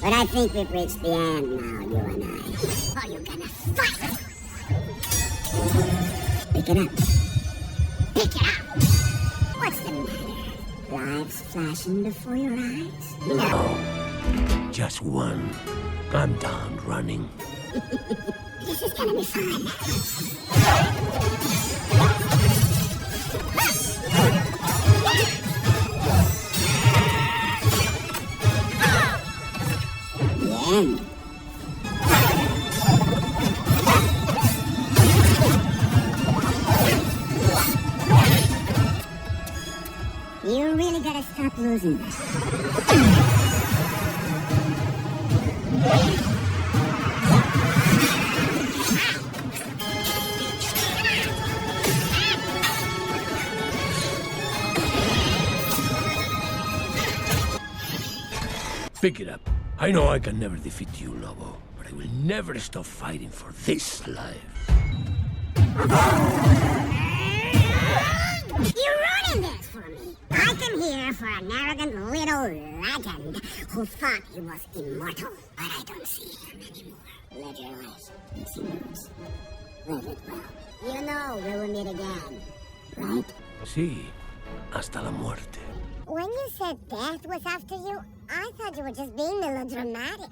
But I think we've reached the end now, you and I. Are you gonna fight? Pick it up. Pick it up! What's the matter? Lives flashing before your eyes? No. Just one. I'm done running. This is gonna be fun. The end. You really gotta stop losing this. Pick it up. I know I can never defeat you, Lobo, but I will never stop fighting for this life. You're ruining this for me. I came here for an arrogant little legend who thought he was immortal. But I don't see him anymore. Live your life, Missy Moons. Live it well. You know we will meet again, right? Sí, hasta la muerte. When you said death was after you, I thought you were just being melodramatic.